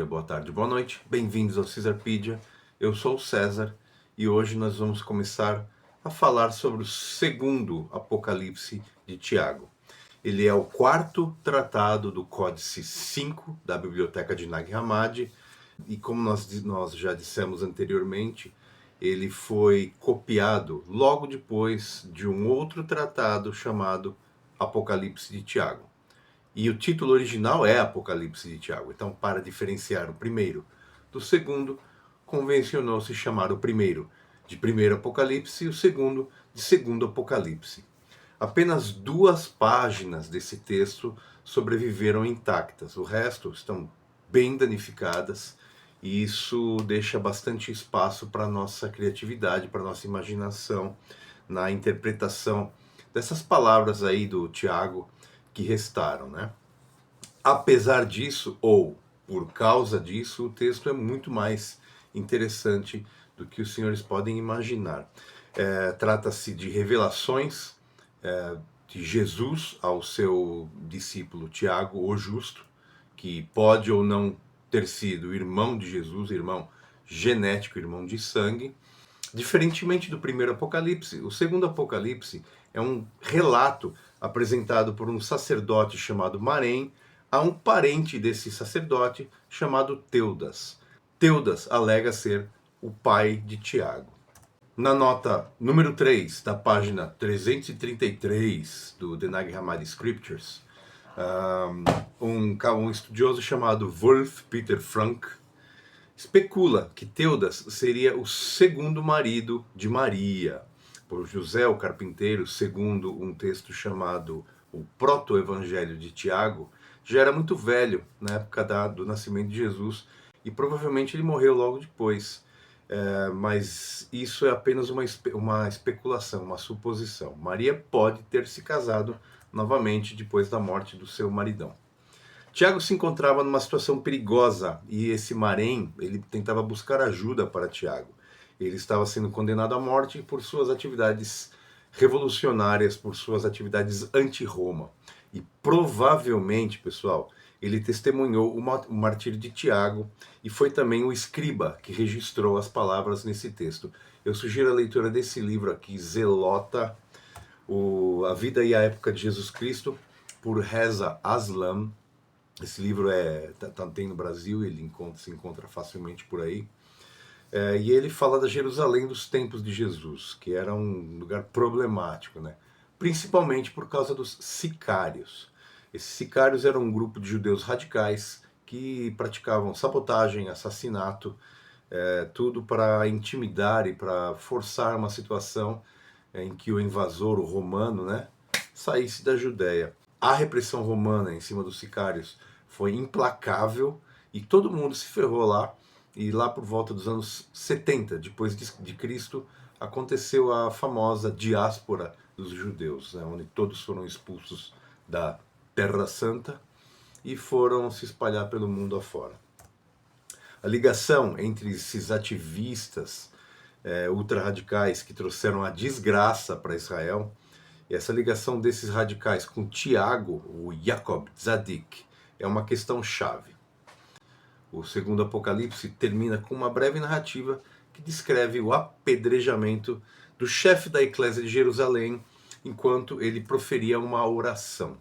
dia, boa tarde, boa noite. Bem-vindos ao Cesarpedia. Eu sou o César e hoje nós vamos começar a falar sobre o segundo Apocalipse de Tiago. Ele é o quarto tratado do Códice 5 da Biblioteca de Nag Hammadi e, como nós já dissemos anteriormente, ele foi copiado logo depois de um outro tratado chamado Apocalipse de Tiago. E o título original é Apocalipse de Tiago. Então, para diferenciar o primeiro do segundo, convencionou-se chamar o primeiro de primeiro Apocalipse e o segundo de segundo Apocalipse. Apenas 2 páginas desse texto sobreviveram intactas. O resto estão bem danificadas e isso deixa bastante espaço para a nossa criatividade, para a nossa imaginação na interpretação dessas palavras aí do Tiago que restaram, né? Apesar disso, ou por causa disso, o texto é muito mais interessante do que os senhores podem imaginar. Trata-se de revelações de Jesus ao seu discípulo Tiago, o Justo, que pode ou não ter sido irmão de Jesus, irmão genético, irmão de sangue. Diferentemente do primeiro Apocalipse, o segundo Apocalipse é um relato apresentado por um sacerdote chamado Marém a um parente desse sacerdote chamado Teudas. Teudas alega ser o pai de Tiago. Na nota número 3 da página 333 do The Nag Hammadi Scriptures, um estudioso chamado Wolf Peter Frank especula que Teudas seria o segundo marido de Maria, por José o Carpinteiro, segundo um texto chamado o Proto-Evangelho de Tiago. Já era muito velho na época do nascimento de Jesus e provavelmente ele morreu logo depois. Mas isso é apenas uma especulação, uma suposição. Maria pode ter se casado novamente depois da morte do seu maridão. Tiago se encontrava numa situação perigosa e esse Marém, ele tentava buscar ajuda para Tiago. Ele estava sendo condenado à morte por suas atividades revolucionárias, por suas atividades anti-Roma. E provavelmente, pessoal, ele testemunhou o martírio de Tiago e foi também o escriba que registrou as palavras nesse texto. Eu sugiro a leitura desse livro aqui, Zelota, A Vida e a Época de Jesus Cristo, por Reza Aslam. Esse livro tem no Brasil, ele se encontra facilmente por aí. E ele fala da Jerusalém dos tempos de Jesus, que era um lugar problemático, né? Principalmente por causa dos sicários. Esses sicários eram um grupo de judeus radicais que praticavam sabotagem, assassinato, tudo para intimidar e para forçar uma situação em que o invasor, o romano, né, saísse da Judéia. A repressão romana em cima dos sicários foi implacável e todo mundo se ferrou lá. E lá por volta dos anos 70 depois de Cristo aconteceu a famosa diáspora dos judeus, né, onde todos foram expulsos da Terra Santa e foram se espalhar pelo mundo afora. A ligação entre esses ativistas ultra-radicais que trouxeram a desgraça para Israel, e essa ligação desses radicais com Tiago, o Jacob Tzadik, é uma questão chave. O segundo Apocalipse termina com uma breve narrativa que descreve o apedrejamento do chefe da Eclésia de Jerusalém enquanto ele proferia uma oração.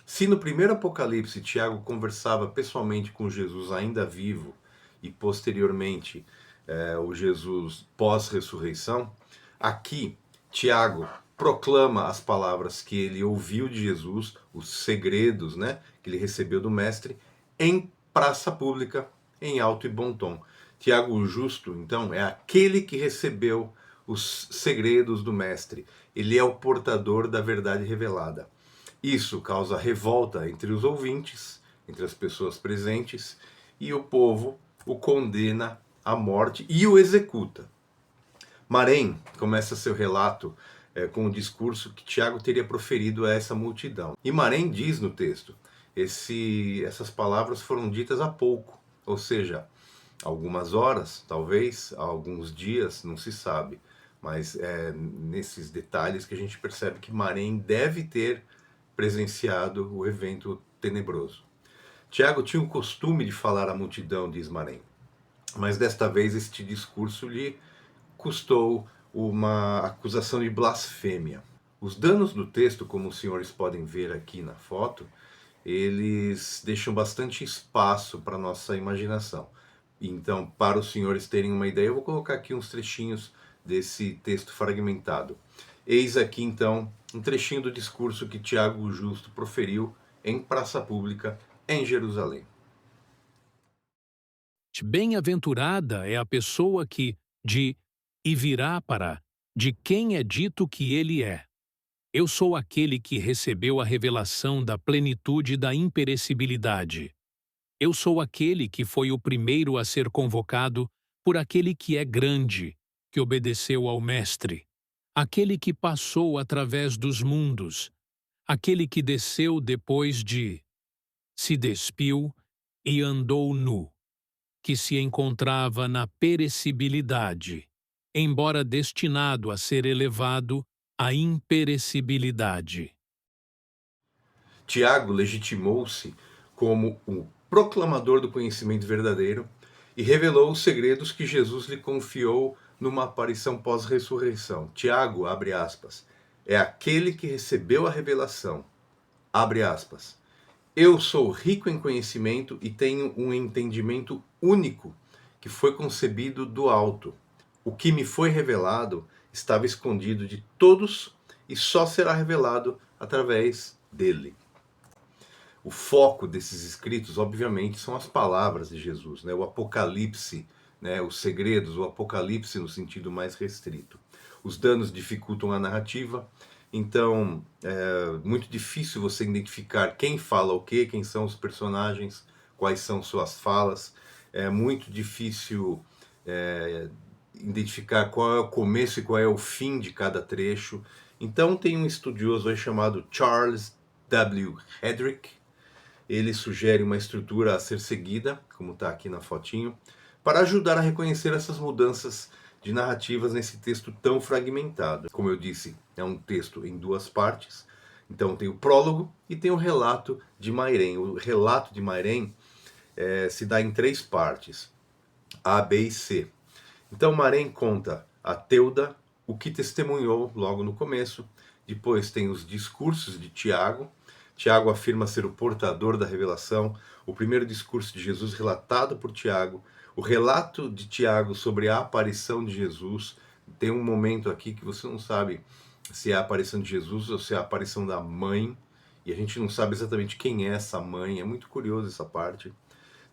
Se no primeiro Apocalipse Tiago conversava pessoalmente com Jesus ainda vivo e posteriormente o Jesus pós-ressurreição, aqui Tiago proclama as palavras que ele ouviu de Jesus, os segredos, né, que ele recebeu do Mestre, em praça pública, em alto e bom tom. Tiago o Justo, então, é aquele que recebeu os segredos do Mestre. Ele é o portador da verdade revelada. Isso causa revolta entre os ouvintes, entre as pessoas presentes, e o povo o condena à morte e o executa. Marém começa seu relato com o discurso que Tiago teria proferido a essa multidão. E Marém diz no texto, essas palavras foram ditas há pouco, ou seja, algumas horas, talvez, alguns dias, não se sabe. Mas é nesses detalhes que a gente percebe que Marém deve ter presenciado o evento tenebroso. Tiago tinha o costume de falar à multidão, diz Marém, mas desta vez este discurso lhe custou uma acusação de blasfêmia. Os danos do texto, como os senhores podem ver aqui na foto, eles deixam bastante espaço para nossa imaginação. Então, para os senhores terem uma ideia, eu vou colocar aqui uns trechinhos desse texto fragmentado. Eis aqui então um trechinho do discurso que Tiago o Justo proferiu em praça pública em Jerusalém. Bem-aventurada é a pessoa que, e virá para, de quem é dito que ele é. Eu sou aquele que recebeu a revelação da plenitude da imperecibilidade. Eu sou aquele que foi o primeiro a ser convocado por aquele que é grande, que obedeceu ao Mestre, aquele que passou através dos mundos, aquele que desceu depois se despiu e andou nu, que se encontrava na perecibilidade, embora destinado a ser elevado à imperecibilidade. Tiago legitimou-se como o proclamador do conhecimento verdadeiro e revelou os segredos que Jesus lhe confiou numa aparição pós-ressurreição. Tiago, abre aspas, é aquele que recebeu a revelação, abre aspas. Eu sou rico em conhecimento e tenho um entendimento único que foi concebido do alto. O que me foi revelado estava escondido de todos e só será revelado através dele. O foco desses escritos, obviamente, são as palavras de Jesus, né? O Apocalipse, né? Os segredos, o Apocalipse no sentido mais restrito. Os danos dificultam a narrativa, então é muito difícil você identificar quem fala o quê, quem são os personagens, quais são suas falas. É muito difícil identificar qual é o começo e qual é o fim de cada trecho. Então tem um estudioso aí chamado Charles W. Hedrick. Ele sugere uma estrutura a ser seguida, como está aqui na fotinho, para ajudar a reconhecer essas mudanças de narrativas nesse texto tão fragmentado. Como eu disse, é um texto em duas partes. Então tem o prólogo e tem o relato de Mairém. O relato de Mairém se dá em três partes, A, B e C. Então Mairém conta a Teuda, o que testemunhou logo no começo. Depois tem os discursos de Tiago. Tiago afirma ser o portador da revelação, o primeiro discurso de Jesus relatado por Tiago, o relato de Tiago sobre a aparição de Jesus. Tem um momento aqui que você não sabe se é a aparição de Jesus ou se é a aparição da mãe, e a gente não sabe exatamente quem é essa mãe, é muito curioso essa parte.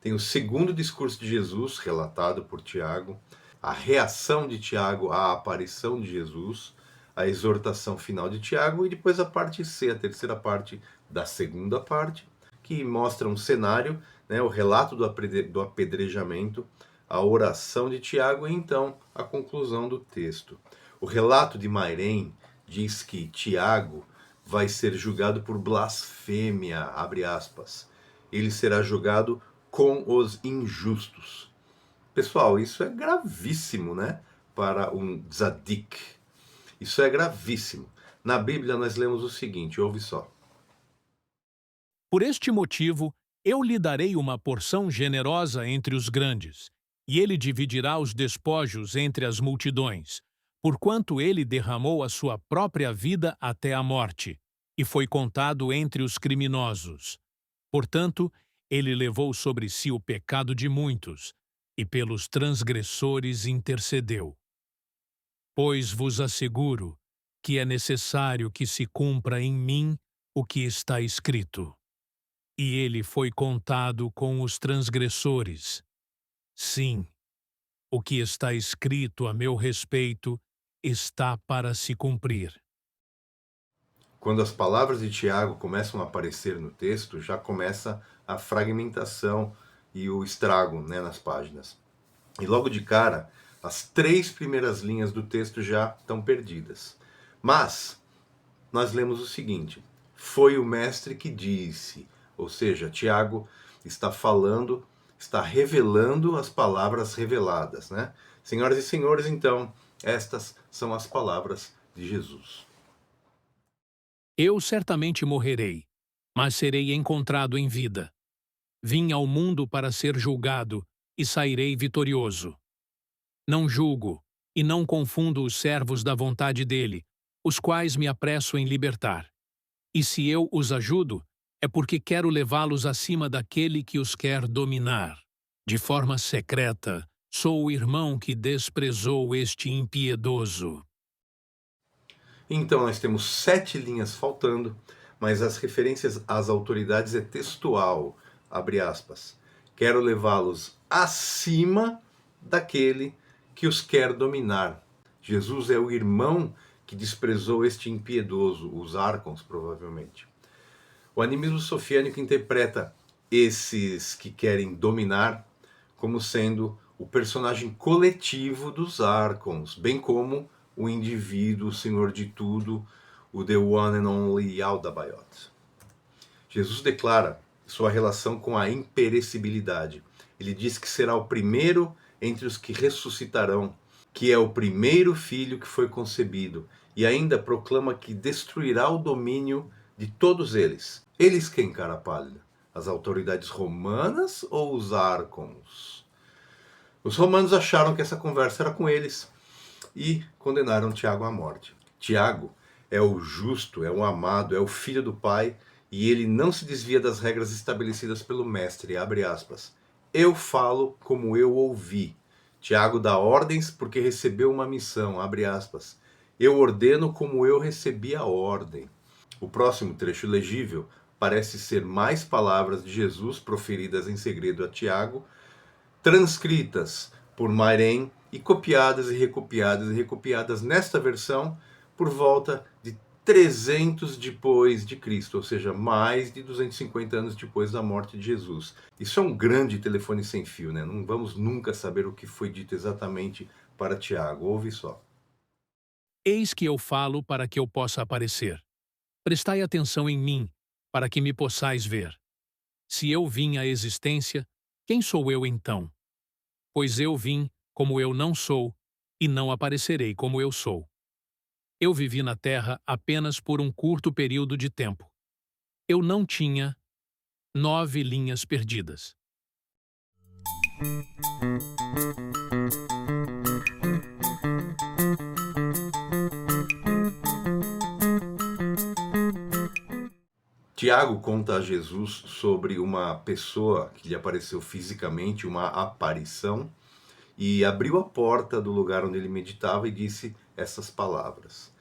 Tem o segundo discurso de Jesus, relatado por Tiago, a reação de Tiago à aparição de Jesus, a exortação final de Tiago, e depois a parte C, a terceira parte da segunda parte, que mostra um cenário, né, o relato do apedrejamento, a oração de Tiago e então a conclusão do texto. O relato de Mairém diz que Tiago vai ser julgado por blasfêmia, abre aspas. Ele será julgado com os injustos. Pessoal, isso é gravíssimo, né? Para um tzadik. Isso é gravíssimo. Na Bíblia nós lemos o seguinte, ouve só. Por este motivo, eu lhe darei uma porção generosa entre os grandes, e ele dividirá os despojos entre as multidões, porquanto ele derramou a sua própria vida até a morte, e foi contado entre os criminosos. Portanto, ele levou sobre si o pecado de muitos, e pelos transgressores intercedeu. Pois vos asseguro que é necessário que se cumpra em mim o que está escrito. E ele foi contado com os transgressores. Sim, o que está escrito a meu respeito está para se cumprir. Quando as palavras de Tiago começam a aparecer no texto, já começa a fragmentação e o estrago, né, nas páginas. E logo de cara, as três primeiras linhas do texto já estão perdidas. Mas nós lemos o seguinte: foi o mestre que disse, ou seja, Tiago está falando está revelando as palavras reveladas, né? Senhoras e senhores, então, estas são as palavras de Jesus. Eu certamente morrerei, mas serei encontrado em vida. Vim ao mundo para ser julgado e sairei vitorioso. Não julgo e não confundo os servos da vontade dele, os quais me apresso em libertar. E se eu os ajudo, é porque quero levá-los acima daquele que os quer dominar. De forma secreta, sou o irmão que desprezou este impiedoso. Então, nós temos 7 linhas faltando, mas as referências às autoridades é textual, abre aspas. Quero levá-los acima daquele que os quer dominar. Jesus é o irmão que desprezou este impiedoso, os árcons, provavelmente. O animismo sofiânico interpreta esses que querem dominar como sendo o personagem coletivo dos árcons, bem como o indivíduo, o senhor de tudo, o The One and Only Yaldabaoth. Jesus declara sua relação com a imperecibilidade. Ele diz que será o primeiro entre os que ressuscitarão, que é o primeiro filho que foi concebido, e ainda proclama que destruirá o domínio de todos eles. Eles quem, cara pálida? As autoridades romanas ou os árcons? Os romanos acharam que essa conversa era com eles e condenaram Tiago à morte. Tiago é o justo, é o amado, é o filho do Pai, e ele não se desvia das regras estabelecidas pelo mestre, abre aspas. Eu falo como eu ouvi. Tiago dá ordens porque recebeu uma missão, abre aspas. Eu ordeno como eu recebi a ordem. O próximo trecho legível parece ser mais palavras de Jesus proferidas em segredo a Tiago, transcritas por Mairén e copiadas e recopiadas nesta versão por volta de 300 depois de Cristo, ou seja, mais de 250 anos depois da morte de Jesus. Isso é um grande telefone sem fio, né? Não vamos nunca saber o que foi dito exatamente para Tiago. Ouve só. Eis que eu falo para que eu possa aparecer. Prestai atenção em mim, para que me possais ver. Se eu vim à existência, quem sou eu então? Pois eu vim como eu não sou, e não aparecerei como eu sou. Eu vivi na Terra apenas por um curto período de tempo. Eu não tinha 9 linhas perdidas. Tiago conta a Jesus sobre uma pessoa que lhe apareceu fisicamente, uma aparição, e abriu a porta do lugar onde ele meditava e disse essas palavras.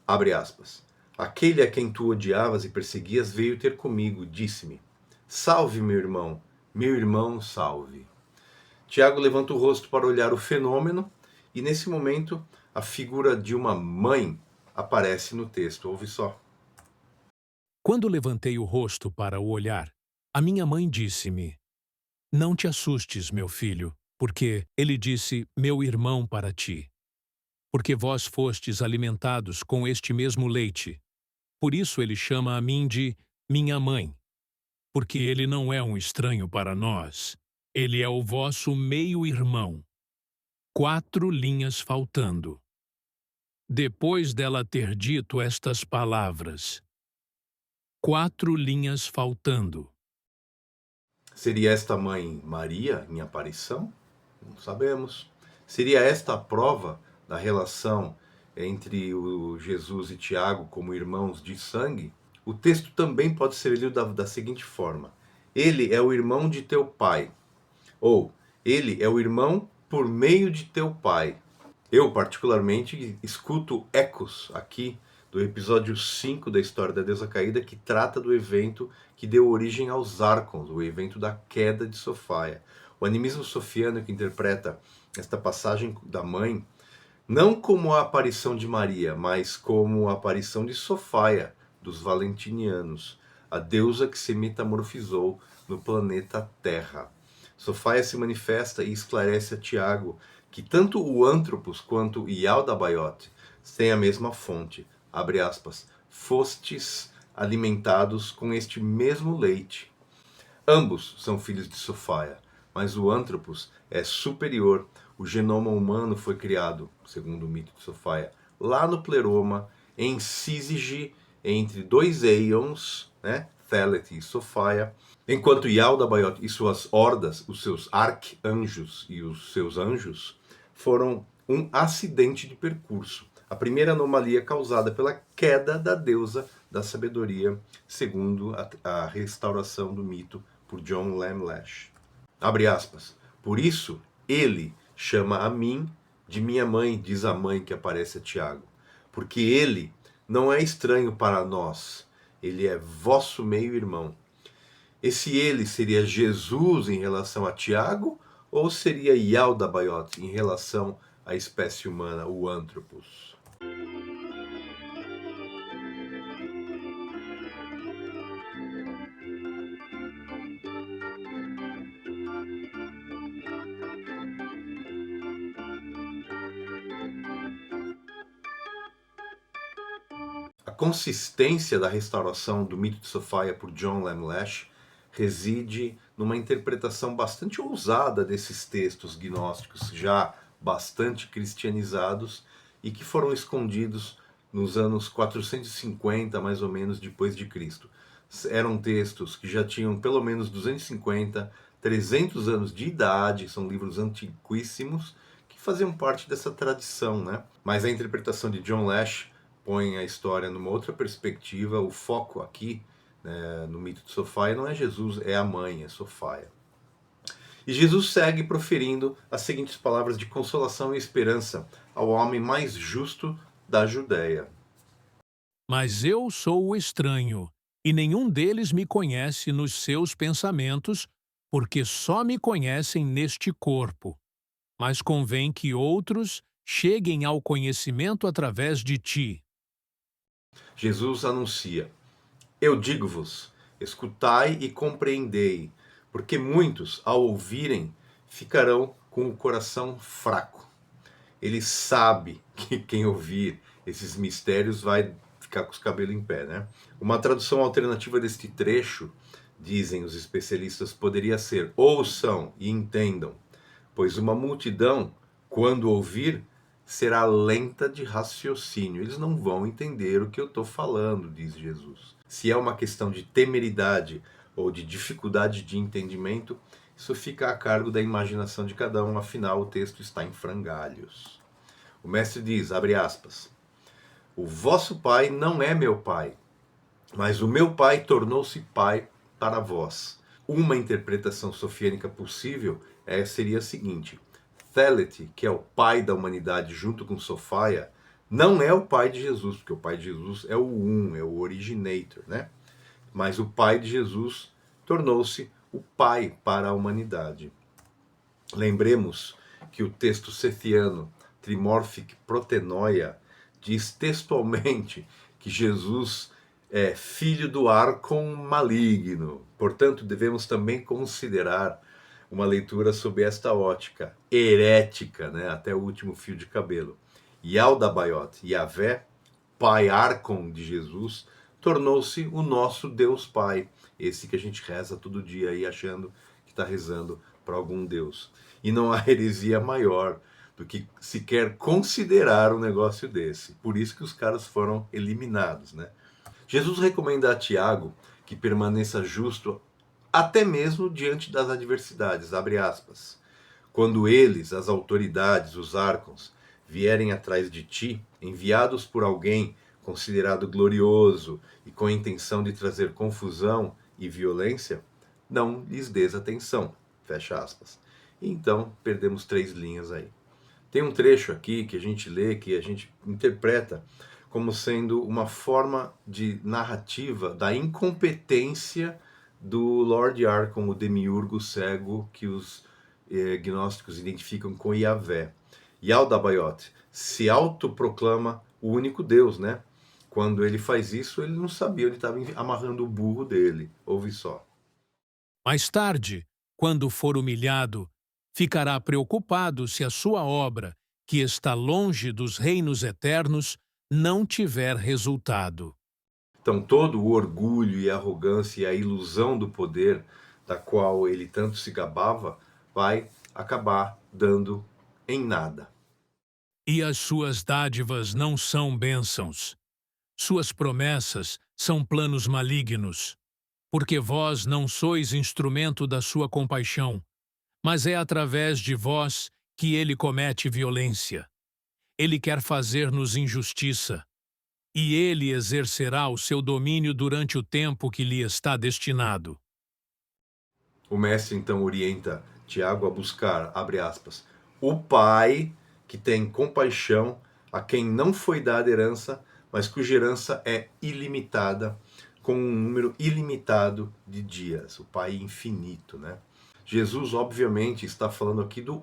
Abre aspas. Aquele a quem tu odiavas e perseguias veio ter comigo, disse-me, salve meu irmão salve. Tiago levanta o rosto para olhar o fenômeno e nesse momento a figura de uma mãe aparece no texto, ouve só. Quando levantei o rosto para o olhar, a minha mãe disse-me, não te assustes, meu filho, porque ele disse, meu irmão para ti. Porque vós fostes alimentados com este mesmo leite. Por isso ele chama a mim de minha mãe. Porque ele não é um estranho para nós. Ele é o vosso meio-irmão. 4 linhas faltando. Depois dela ter dito estas palavras. 4 linhas faltando. Seria esta mãe Maria em aparição? Não sabemos. Seria esta a prova da relação entre o Jesus e Tiago como irmãos de sangue? O texto também pode ser lido da seguinte forma. Ele é o irmão de teu pai. Ou, ele é o irmão por meio de teu pai. Eu, particularmente, escuto ecos aqui do episódio 5 da história da deusa caída, que trata do evento que deu origem aos Árcons, o evento da queda de Sofaia. O animismo sofiano que interpreta esta passagem da mãe não como a aparição de Maria, mas como a aparição de Sofaia, dos valentinianos, a deusa que se metamorfizou no planeta Terra. Sofaia se manifesta e esclarece a Tiago que tanto o Antropos quanto o Yaldabaoth têm a mesma fonte, abre aspas, fostes alimentados com este mesmo leite. Ambos são filhos de Sofaia, mas o Anthropos é superior. O genoma humano foi criado, segundo o mito de Sofia, lá no Pleroma, em Syzygy, entre dois Aeons, né, Thelete e Sofia, enquanto Yaldabaoth e suas hordas, os seus arcanjos e os seus anjos, foram um acidente de percurso. A primeira anomalia causada pela queda da deusa da sabedoria, segundo a restauração do mito por John Lamlash. Abre aspas. Por isso, ele chama a mim de minha mãe, diz a mãe que aparece a Tiago. Porque ele não é estranho para nós, ele é vosso meio-irmão. Esse ele seria Jesus em relação a Tiago ou seria Yaldabaoth em relação à espécie humana, o Anthropos? A consistência da restauração do mito de Sofia por John Lamlash reside numa interpretação bastante ousada desses textos gnósticos já bastante cristianizados e que foram escondidos nos anos 450, mais ou menos, depois de Cristo. Eram textos que já tinham pelo menos 250, 300 anos de idade, são livros antiquíssimos que faziam parte dessa tradição, né? Mas a interpretação de John Lash põe a história numa outra perspectiva. O foco aqui, né, no mito de Sofia, não é Jesus, é a mãe, é Sofia. E Jesus segue proferindo as seguintes palavras de consolação e esperança ao homem mais justo da Judéia. Mas eu sou o estranho, e nenhum deles me conhece nos seus pensamentos, porque só me conhecem neste corpo. Mas convém que outros cheguem ao conhecimento através de ti. Jesus anuncia: Eu digo-vos, escutai e compreendei, porque muitos, ao ouvirem, ficarão com o coração fraco. Ele sabe que quem ouvir esses mistérios vai ficar com os cabelos em pé, né? Uma tradução alternativa deste trecho, dizem os especialistas, poderia ser: ouçam e entendam, pois uma multidão, quando ouvir, será lenta de raciocínio. Eles não vão entender o que eu estou falando, diz Jesus. Se é uma questão de temeridade ou de dificuldade de entendimento, isso fica a cargo da imaginação de cada um, afinal o texto está em frangalhos. O mestre diz, abre aspas, o vosso pai não é meu pai, mas o meu pai tornou-se pai para vós. Uma interpretação sofiânica possível seria a seguinte: Thelete, que é o pai da humanidade junto com Sofia, não é o pai de Jesus, porque o pai de Jesus é o é o originator, né? Mas o pai de Jesus tornou-se o pai para a humanidade. Lembremos que o texto sethiano, Trimorphic Protenoia, diz textualmente que Jesus é filho do Arcon maligno. Portanto, devemos também considerar uma leitura sob esta ótica herética, né, até o último fio de cabelo. Yaldabaoth, Yahvé, pai Arcon de Jesus, tornou-se o nosso Deus Pai, esse que a gente reza todo dia aí achando que está rezando para algum Deus. E não há heresia maior do que sequer considerar um negócio desse. Por isso que os caras foram eliminados, né? Jesus recomenda a Tiago que permaneça justo até mesmo diante das adversidades, abre aspas. Quando eles, as autoridades, os arcons, vierem atrás de ti, enviados por alguém considerado glorioso e com a intenção de trazer confusão e violência, não lhes dês atenção, fecha aspas. E então, perdemos 3 linhas aí. Tem um trecho aqui que a gente lê, que a gente interpreta como sendo uma forma de narrativa da incompetência do Lord Arcon, o demiurgo cego que os gnósticos identificam com Yahvé. Yaldabaoth se autoproclama o único Deus, né? Quando ele faz isso, ele não sabia, ele estava amarrando o burro dele. Ouve só. Mais tarde, quando for humilhado, ficará preocupado se a sua obra, que está longe dos reinos eternos, não tiver resultado. Então, todo o orgulho e a arrogância e a ilusão do poder da qual ele tanto se gabava vai acabar dando em nada. E as suas dádivas não são bênçãos. Suas promessas são planos malignos. Porque vós não sois instrumento da sua compaixão, mas é através de vós que ele comete violência. Ele quer fazer-nos injustiça, e ele exercerá o seu domínio durante o tempo que lhe está destinado. O mestre então orienta Tiago a buscar, abre aspas, o Pai que tem compaixão a quem não foi dada herança, mas cuja herança é ilimitada, com um número ilimitado de dias, o Pai infinito, né? Jesus, obviamente, está falando aqui do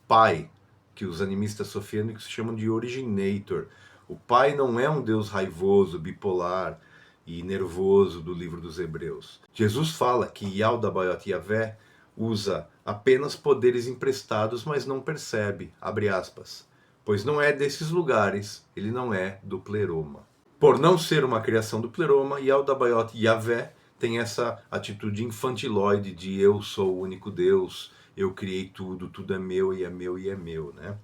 Pai, que os animistas sofiânicos chamam de originator. O Pai não é um Deus raivoso, bipolar e nervoso do livro dos Hebreus. Jesus fala que Yaldabaoth Yahvé usa apenas poderes emprestados, mas não percebe, abre aspas, pois não é desses lugares, ele não é do pleroma. Por não ser uma criação do pleroma, Yaldabaoth Yahvé tem essa atitude infantiloide de eu sou o único Deus, eu criei tudo, tudo é meu e é meu e é meu, né?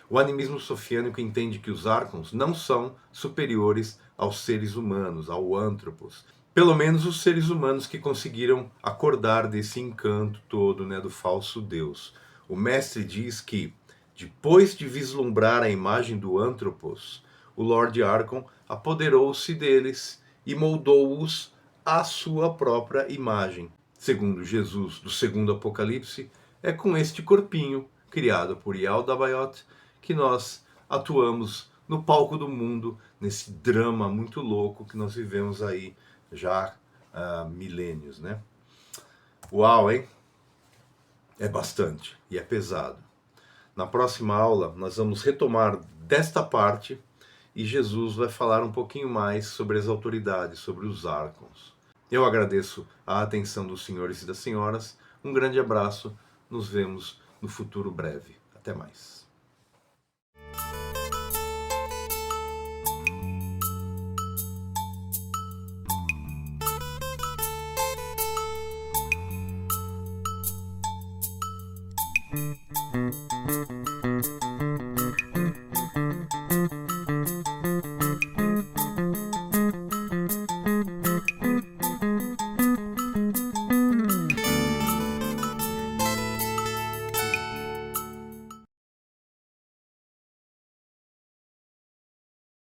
O animismo sofiânico entende que os arcons não são superiores aos seres humanos, ao antropos. Pelo menos os seres humanos que conseguiram acordar desse encanto todo, né, do falso Deus. O mestre diz que, depois de vislumbrar a imagem do antropos, o Lord Archon apoderou-se deles e moldou-os à sua própria imagem. Segundo Jesus, do segundo Apocalipse, é com este corpinho, criado por Yaldabaoth, que nós atuamos no palco do mundo, nesse drama muito louco que nós vivemos aí já há milênios, né? Uau, hein? É bastante e é pesado. Na próxima aula, nós vamos retomar desta parte e Jesus vai falar um pouquinho mais sobre as autoridades, sobre os arcons. Eu agradeço a atenção dos senhores e das senhoras. Um grande abraço. Nos vemos no futuro breve. Até mais.